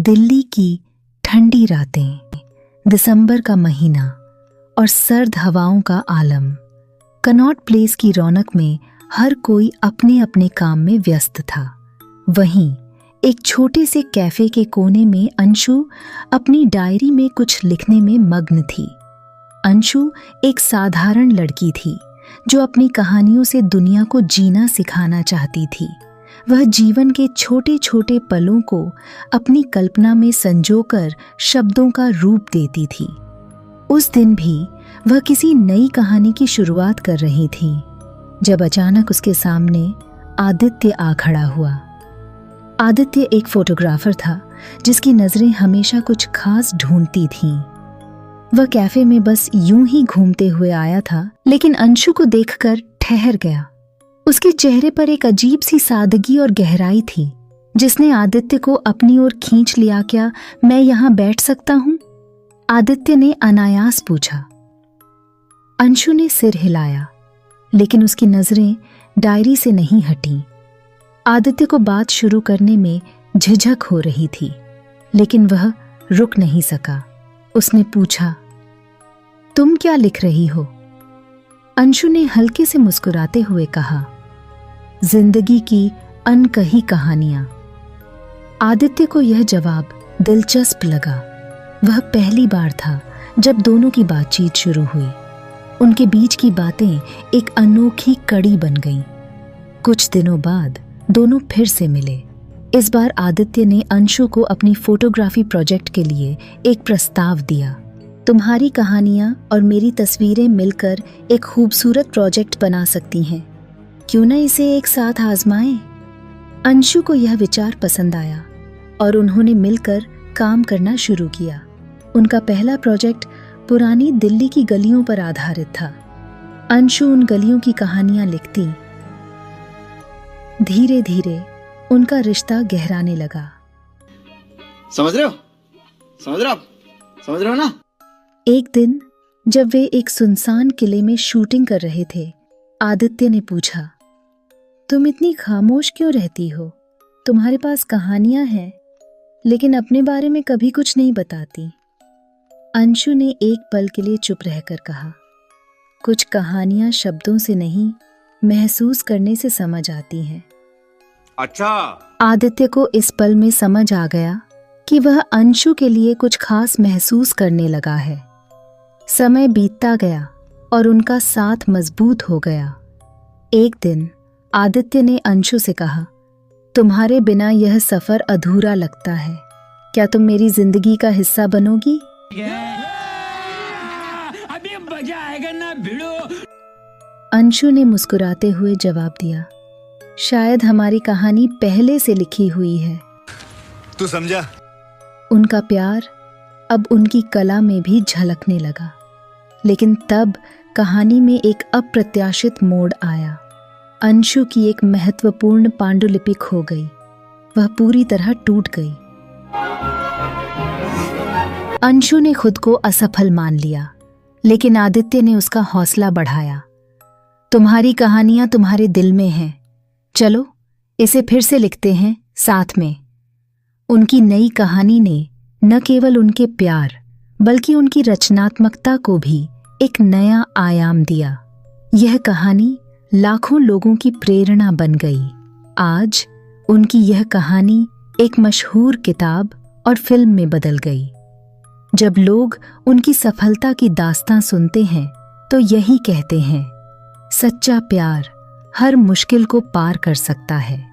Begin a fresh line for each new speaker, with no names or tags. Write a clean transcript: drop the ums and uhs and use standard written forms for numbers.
दिल्ली की ठंडी रातें, दिसंबर का महीना और सर्द हवाओं का आलम। कनॉट प्लेस की रौनक में हर कोई अपने अपने काम में व्यस्त था। वहीं एक छोटे से कैफे के कोने में अंशु अपनी डायरी में कुछ लिखने में मग्न थी। अंशु एक साधारण लड़की थी जो अपनी कहानियों से दुनिया को जीना सिखाना चाहती थी। वह जीवन के छोटे छोटे पलों को अपनी कल्पना में संजोकर शब्दों का रूप देती थी। उस दिन भी वह किसी नई कहानी की शुरुआत कर रही थी जब अचानक उसके सामने आदित्य आ खड़ा हुआ। आदित्य एक फोटोग्राफर था जिसकी नजरें हमेशा कुछ खास ढूंढती थीं। वह कैफे में बस यूं ही घूमते हुए आया था, लेकिन अंशु को देखकर ठहर गया। उसके चेहरे पर एक अजीब सी सादगी और गहराई थी जिसने आदित्य को अपनी ओर खींच लिया। क्या मैं यहां बैठ सकता हूं? आदित्य ने अनायास पूछा। अंशु ने सिर हिलाया, लेकिन उसकी नजरें डायरी से नहीं हटीं। आदित्य को बात शुरू करने में झिझक हो रही थी, लेकिन वह रुक नहीं सका। उसने पूछा, तुम क्या लिख रही हो? अंशु ने हल्के से मुस्कुराते हुए कहा, जिंदगी की अनकही कहानियां। आदित्य को यह जवाब दिलचस्प लगा। वह पहली बार था जब दोनों की बातचीत शुरू हुई। उनके बीच की बातें एक अनोखी कड़ी बन गईं। कुछ दिनों बाद दोनों फिर से मिले। इस बार आदित्य ने अंशु को अपनी फोटोग्राफी प्रोजेक्ट के लिए एक प्रस्ताव दिया। तुम्हारी कहानियां और मेरी तस्वीरें मिलकर एक खूबसूरत प्रोजेक्ट बना सकती हैं। क्यों न इसे एक साथ आजमाएं? अंशु को यह विचार पसंद आया और उन्होंने मिलकर काम करना शुरू किया। उनका पहला प्रोजेक्ट पुरानी दिल्ली की गलियों पर आधारित था। अंशु उन गलियों की कहानियां लिखती। धीरे धीरे उनका रिश्ता गहराने लगा।
समझ रहे हो? समझ रहे हो ना?
एक दिन जब वे एक सुनसान किले में शूटिंग कर रहे थे, आदित्य ने पूछा, तुम इतनी खामोश क्यों रहती हो? तुम्हारे पास कहानियां हैं, लेकिन अपने बारे में कभी कुछ नहीं बताती। अंशु ने एक पल के लिए चुप रहकर कहा, कुछ कहानियां शब्दों से नहीं, महसूस करने से समझ आती हैं।
अच्छा।
आदित्य को इस पल में समझ आ गया कि वह अंशु के लिए कुछ खास महसूस करने लगा है। समय बीतता गया और उनका साथ मजबूत हो गया। एक दिन आदित्य ने अंशु से कहा, तुम्हारे बिना यह सफर अधूरा लगता है। क्या तुम मेरी जिंदगी का हिस्सा बनोगी?
अभी मजा आएगा ना भिड़ो।
अंशु ने मुस्कुराते हुए जवाब दिया, शायद हमारी कहानी पहले से लिखी हुई है।
तू समझा?
उनका प्यार अब उनकी कला में भी झलकने लगा। लेकिन तब कहानी में एक अप्रत्याशित मोड़ आया। अंशु की एक महत्वपूर्ण पांडुलिपि खो गई। वह पूरी तरह टूट गई। अंशु ने खुद को असफल मान लिया, लेकिन आदित्य ने उसका हौसला बढ़ाया। तुम्हारी कहानियां तुम्हारे दिल में हैं, चलो इसे फिर से लिखते हैं साथ में। उनकी नई कहानी ने न केवल उनके प्यार बल्कि उनकी रचनात्मकता को भी एक नया आयाम दिया। यह कहानी लाखों लोगों की प्रेरणा बन गई। आज उनकी यह कहानी एक मशहूर किताब और फिल्म में बदल गई। जब लोग उनकी सफलता की दास्तां सुनते हैं तो यही कहते हैं, सच्चा प्यार हर मुश्किल को पार कर सकता है।